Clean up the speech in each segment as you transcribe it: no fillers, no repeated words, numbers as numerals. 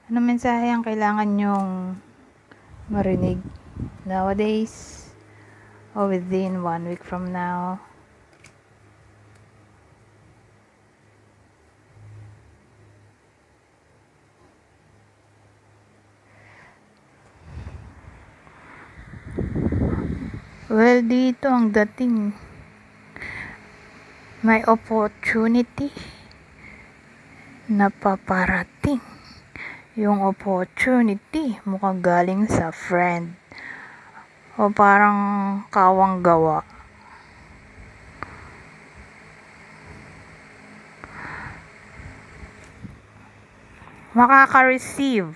Ano mensahe ang kailangan nyong marinig nowadays o within 1 week from now? Well, dito ang dating may opportunity na paparating. Yung opportunity mukhang galing sa friend o parang kawang gawa. Makaka-receive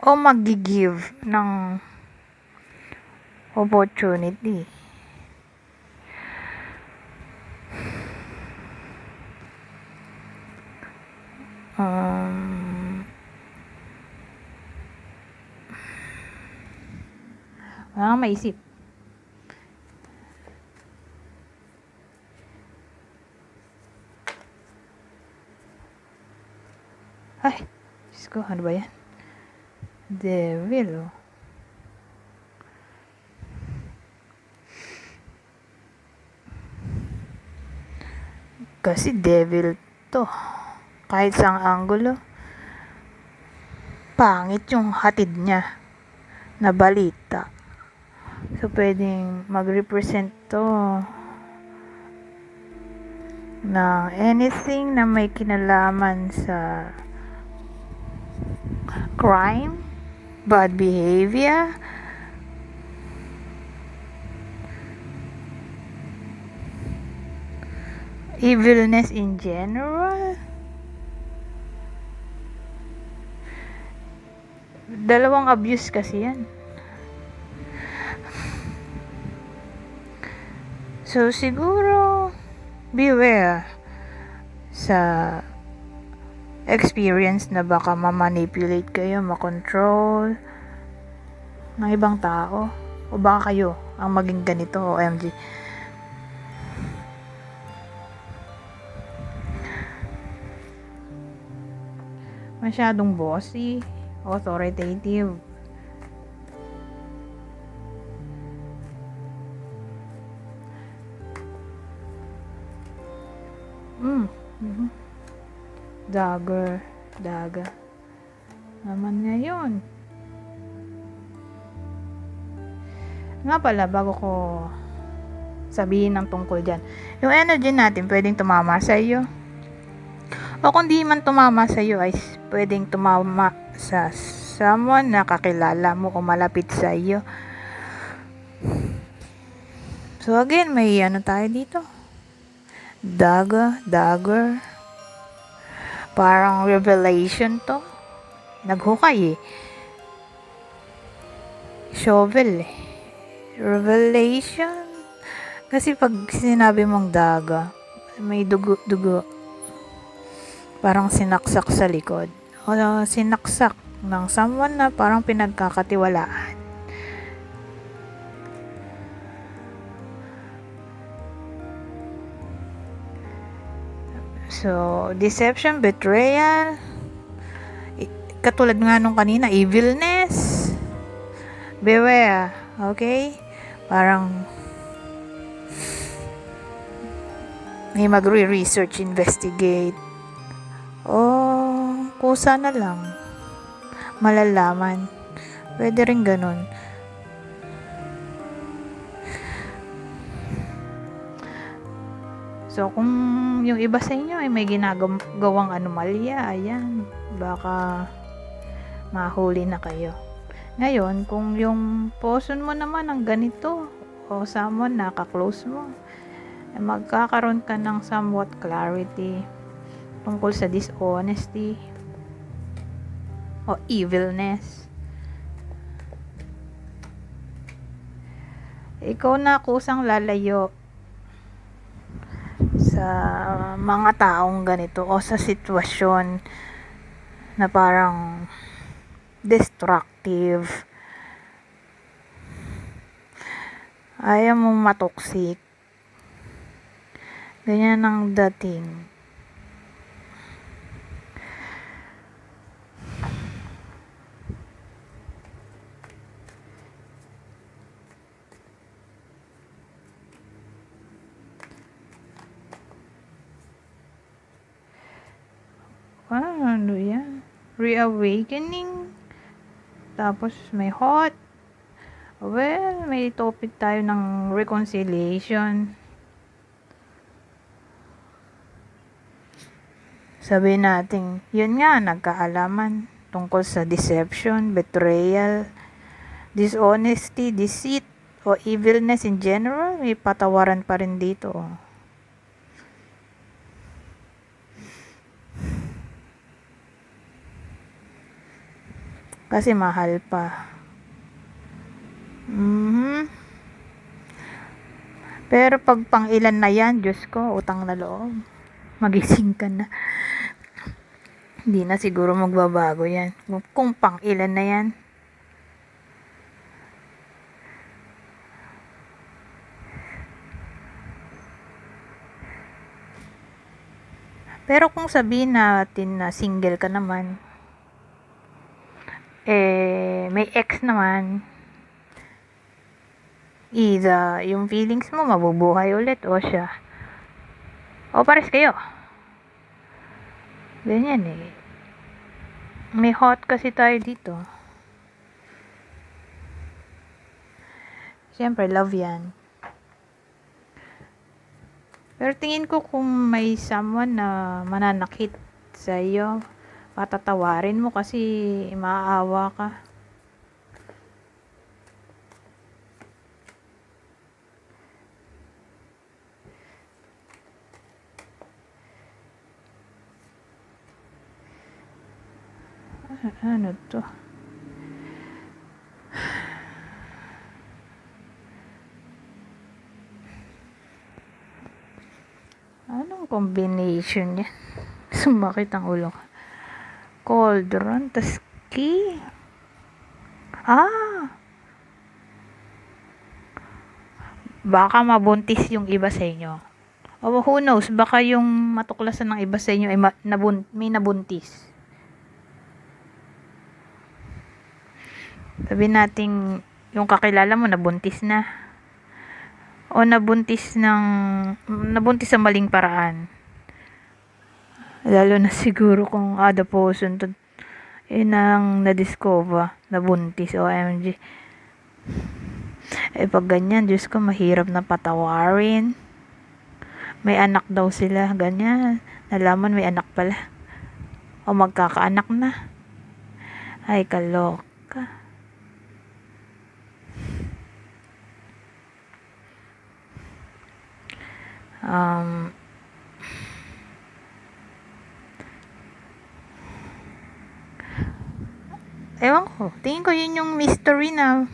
o mag-give ng opportunity. Maisip. Ay, Diyos ko, ano ba yan? Devil, oh. Kasi devil to. Kahit sa anggulo, pangit yung hatid niya na balita. So, pwedeng mag-represent to ng anything na may kinalaman sa crime, bad behavior, evilness in general. Dalawang abuse kasi yan. So, siguro, beware sa experience na baka ma-manipulate kayo, ma-control ng ibang tao. O baka kayo ang maging ganito, OMG. Masyadong bossy, authoritative. Daga naman ngayon. Nga pala, bago ko sabihin ng tungkol dyan, yung energy natin pwedeng tumama sa iyo, o kung di man tumama sa iyo ay pwedeng tumama sa someone na kakilala mo o malapit sa iyo. So again, may ano tayo dito, dagger, parang revelation to, naghukay shovel revelation. Kasi pag sinabi mong daga, may dugo, parang sinaksak sa likod o sinaksak ng someone na parang pinagkakatiwalaan. So, deception, betrayal, katulad nga nung kanina, evilness, beware, okay? Parang may magre-research, investigate, o kusa na lang, malalaman. Pwede rin ganun. So, kung yung iba sa inyo ay may ginagawang anomalya, ayan, baka mahuli na kayo. Ngayon, kung yung person mo naman ang ganito, o someone na ka-close mo, magkakaroon ka ng somewhat clarity tungkol sa dishonesty o evilness. Ikaw na kusang lalayo sa mga taong ganito o sa sitwasyon na parang destructive, ayaw mong matoxic, ganyan ang dating. Ano yan? Reawakening. Tapos may hot. Well, may topic tayo ng reconciliation. Sabihin natin, yun nga, nagkaalaman tungkol sa deception, betrayal, dishonesty, deceit, o evilness in general. May patawaran pa rin dito. Kasi mahal pa. Pero pag pang-ilan na yan, Diyos ko, utang na loob. Magising ka na. Hindi na siguro magbabago yan. Kung pang-ilan na yan. Pero kung sabihin natin na single ka naman, may ex naman, either yung feelings mo mabubuhay ulit o siya. O pares kayo. Ganyan eh. May hot kasi tayo dito. Siyempre, love yan. Pero tingin ko kung may someone na mananakit sa iyo, patatawarin mo kasi maaawa ka. Ano to? Anong combination niya? Sumakit ang ulo ko. Cauldron, tas key. Baka mabuntis yung iba sa inyo. O who knows, baka yung matuklasan ng iba sa inyo ay may nabuntis. Sabihin natin, yung kakilala mo nabuntis na. O nabuntis sa maling paraan. Lalo na siguro kung the person to nang na-discover, nabuntis, OMG. Pag ganyan, Diyos ko, mahirap na patawarin. May anak daw sila, ganyan. Nalaman may anak pala. O magkakaanak na. Ay, kaloka. Ewan ko, tingin ko yun yung mystery na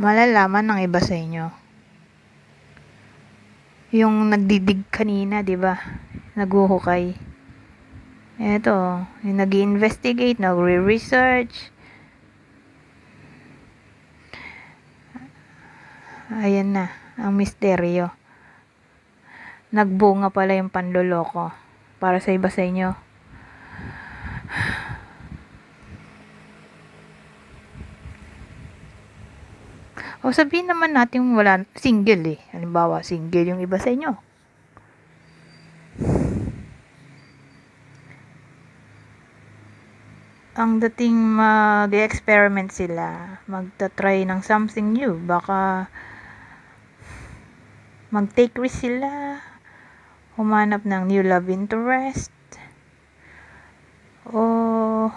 malalaman ng iba sa inyo. Yung nagdidig kanina, di ba? Naguhukay. Eto, yung nag-investigate, nagre-research. Ayan na, ang misteryo. Nagbunga pala yung panloloko para sa iba sa inyo. O sabihin naman natin wala, single eh. Halimbawa, single yung iba sa inyo. Ang dating mag-experiment sila, magta-try ng something new, baka mag-take risk sila, humanap ng new love interest, o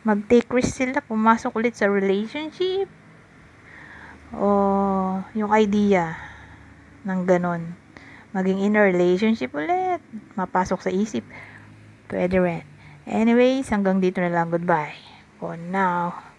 mag-take risk sila, pumasok ulit sa relationship, o yung idea ng ganon, maging in a relationship ulit, mapasok sa isip, pwede rin. Anyways, hanggang dito na lang. Goodbye for now.